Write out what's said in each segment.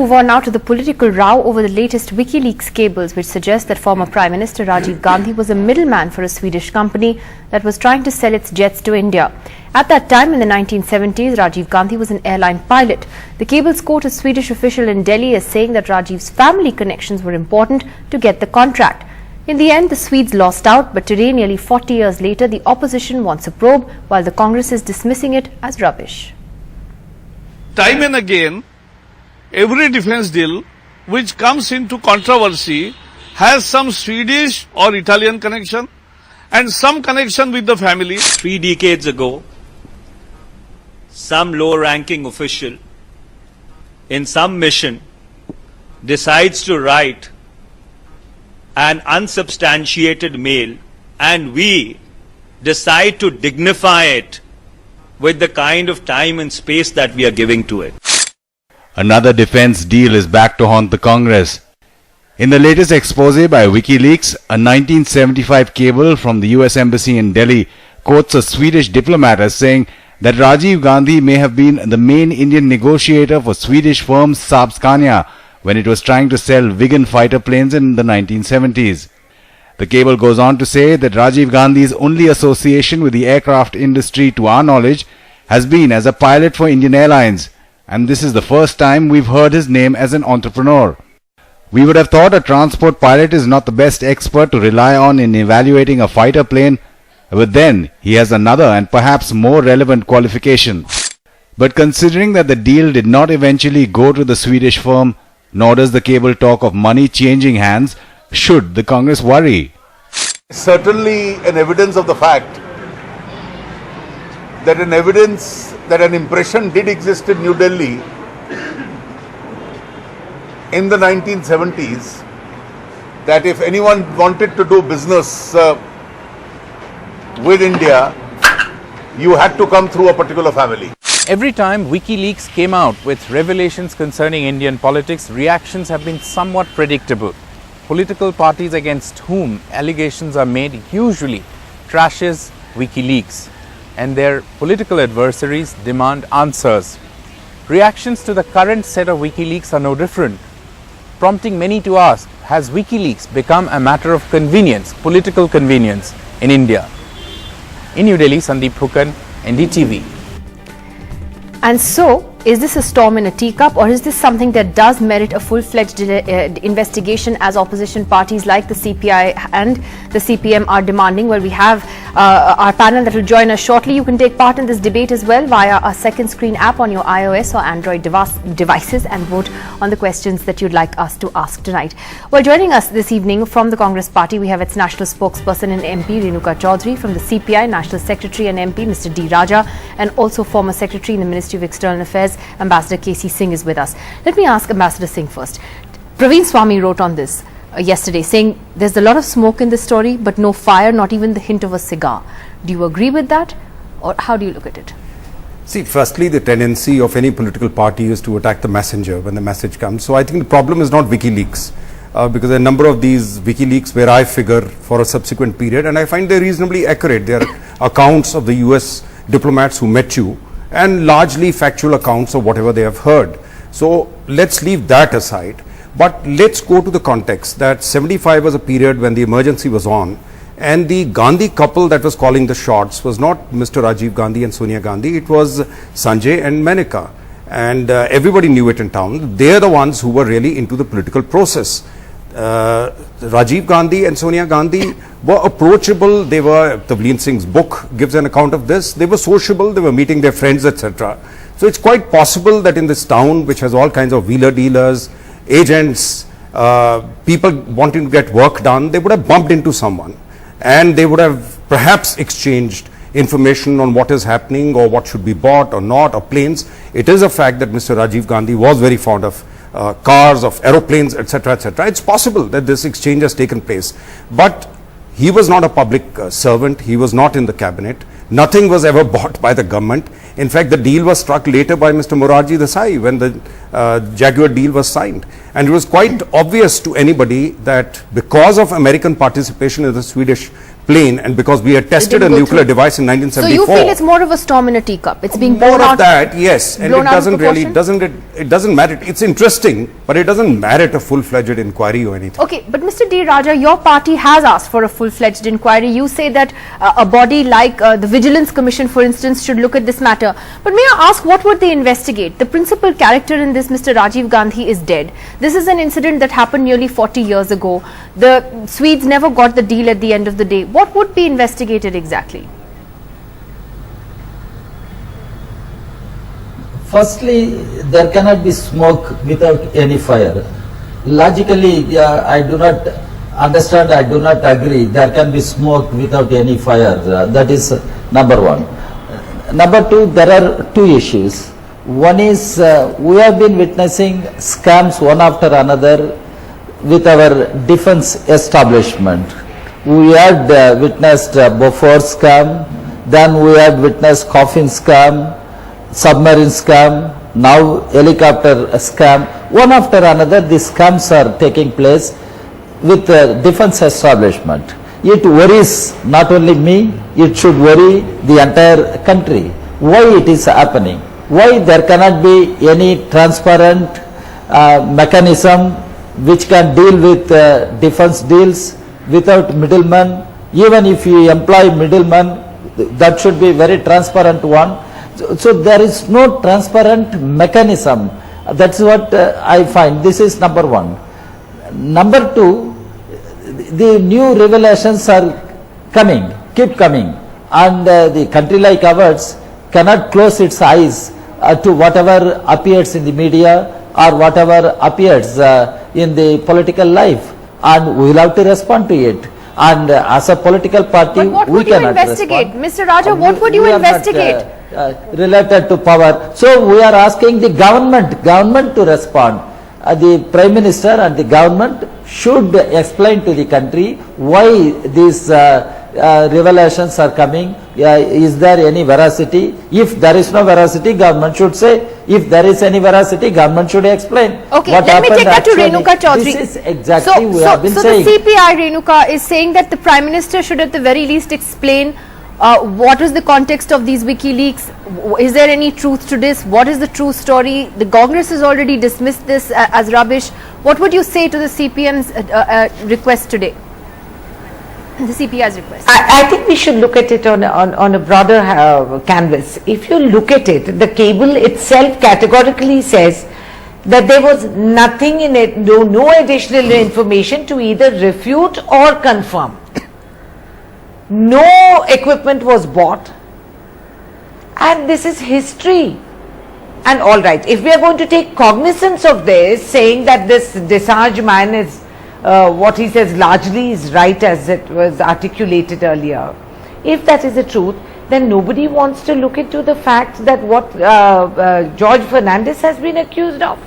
Move on now to the political row over the latest WikiLeaks cables, which suggest that former Prime Minister Rajiv Gandhi was a middleman for a Swedish company that was trying to sell its jets to India. At that time, in the 1970s, Rajiv Gandhi was an airline pilot. The cables quote a Swedish official in Delhi as saying that Rajiv's family connections were important to get the contract. In the end, the Swedes lost out, but today, nearly 40 years later, the opposition wants a probe, while the Congress is dismissing it as rubbish. Time and again, every defense deal which comes into controversy has some Swedish or Italian connection and some connection with the family. 3 decades ago, some low-ranking official in some mission decides to write an unsubstantiated mail, and we decide to dignify it with the kind of time and space that we are giving to it. Another defense deal is back to haunt the Congress. In the latest expose by WikiLeaks, a 1975 cable from the US Embassy in Delhi quotes a Swedish diplomat as saying that Rajiv Gandhi may have been the main Indian negotiator for Swedish firm Saab Scania when it was trying to sell Viggen fighter planes in the 1970s. The cable goes on to say that Rajiv Gandhi's only association with the aircraft industry, to our knowledge, has been as a pilot for Indian Airlines, and this is the first time we've heard his name as an entrepreneur. We would have thought a transport pilot is not the best expert to rely on in evaluating a fighter plane, but then he has another and perhaps more relevant qualification. But considering that the deal did not eventually go to the Swedish firm, nor does the cable talk of money changing hands, should the Congress worry? Certainly an evidence of the fact that an impression did exist in New Delhi in the 1970s that if anyone wanted to do business with India, you had to come through a particular family. Every time WikiLeaks came out with revelations concerning Indian politics, reactions have been somewhat predictable. Political parties against whom allegations are made usually trashes WikiLeaks, and their political adversaries demand answers. Reactions to the current set of WikiLeaks are no different, prompting many to ask, has WikiLeaks become a matter of convenience, political convenience in India? In New Delhi, Sandeep Hukan, NDTV. And so, is this a storm in a teacup, or is this something that does merit a full-fledged investigation, as opposition parties like the CPI and the CPM are demanding? Well, we have our panel that will join us shortly. You can take part in this debate as well via our second screen app on your iOS or Android devices and vote on the questions that you'd like us to ask tonight. Well, joining us this evening from the Congress Party, we have its national spokesperson and MP, Renuka Chaudhary, from the CPI, National Secretary and MP, Mr. D. Raja, and also former Secretary in the Ministry of External Affairs, Ambassador K.C. Singh is with us. Let me ask Ambassador Singh first. Praveen Swami wrote on this yesterday, saying there's a lot of smoke in this story, but no fire, not even the hint of a cigar. Do you agree with that, or how do you look at it? See, firstly, the tendency of any political party is to attack the messenger when the message comes. So I think the problem is not WikiLeaks, because a number of these WikiLeaks where I figure for a subsequent period, and I find they're reasonably accurate. They're accounts of the US diplomats who met you, and largely factual accounts of whatever they have heard. So let's leave that aside. But let's go to the context that 75 was a period when the emergency was on, and the Gandhi couple that was calling the shots was not Mr. Rajiv Gandhi and Sonia Gandhi, it was Sanjay and Menika. And everybody knew it in town. They're the ones who were really into the political process. Rajiv Gandhi and Sonia Gandhi were approachable. They were, Tavleen Singh's book gives an account of this. They were sociable, they were meeting their friends, etc. So it's quite possible that in this town, which has all kinds of wheeler dealers, agents, people wanting to get work done, they would have bumped into someone, and they would have perhaps exchanged information on what is happening or what should be bought or not, or planes. It is a fact that Mr. Rajiv Gandhi was very fond of cars, of aeroplanes, etc., etc. It's possible that this exchange has taken place, but he was not a public servant. He was not in the cabinet. Nothing was ever bought by the government. In fact, the deal was struck later by Mr. Morarji Desai when the Jaguar deal was signed. And it was quite obvious to anybody that because of American participation in the Swedish plane, and because we had tested a didn't go nuclear through. device in So 1974. you feel it's more of a storm in a teacup. It's being blown more out. of that, yes, and it blown out of doesn't really proportion? it doesn't merit. It's interesting, but it doesn't merit a full-fledged inquiry or anything. Okay, but Mr. D. Raja, your party has asked for a full-fledged inquiry. You say that a body like the Vigilance Commission, for instance, should look at this matter. But may I ask, what would they investigate? The principal character in this, Mr. Rajiv Gandhi, is dead. This is an incident that happened nearly 40 years ago. The Swedes never got the deal at the end of the day. What would be investigated exactly? Firstly, there cannot be smoke without any fire. Logically, I do not understand, I do not agree. There can be smoke without any fire. That is number one. Number two, there are two issues. One is we have been witnessing scams one after another with our defense establishment. We had witnessed Bofors scam, then we had witnessed coffin scam, submarine scam, now helicopter scam. One after another, these scams are taking place with the defense establishment. It worries not only me, it should worry the entire country. Why it is happening? Why there cannot be any transparent mechanism which can deal with defense deals without middlemen? Even if you employ middlemen, that should be very transparent one. So there is no transparent mechanism. That's what I find. This is number one. Number two, the new revelations are coming, keep coming, and the country like ours cannot close its eyes to whatever appears in the media or whatever appears in the political life, and we will have to respond to it. And as a political party, but what we would you cannot investigate? respond. Mr. Raja, what would you We are not, investigate? Related to power. So we are asking the government to respond. The Prime Minister and the government should explain to the country why these revelations are coming. Is there any veracity? If there is no veracity, government should say. If there is any veracity, government should explain. Okay, what let me take that to actually. Renuka Chaudhary. This is exactly we have been so saying. the CPI, Renuka, is saying that the Prime Minister should at the very least explain what is the context of these WikiLeaks? Is there any truth to this? What is the true story? The Congress has already dismissed this as rubbish. What would you say to the CPM's request today? The CPI's request. I think we should look at it on a broader canvas. If you look at it, the cable itself categorically says that there was nothing in it, no additional information to either refute or confirm. No equipment was bought, and this is history. And all right, if we are going to take cognizance of this, saying that this Desage man is what he says largely is right as it was articulated earlier, if that is the truth, then nobody wants to look into the fact that what George Fernandez has been accused of.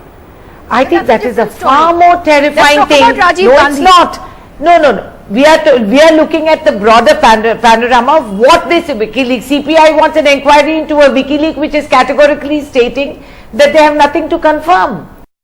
I think that is a far more terrifying thing. Let's talk about Rajiv No, Gandhi. it's not. No. We are looking at the broader panorama of what this WikiLeaks. CPI wants an inquiry into a WikiLeaks which is categorically stating that they have nothing to confirm.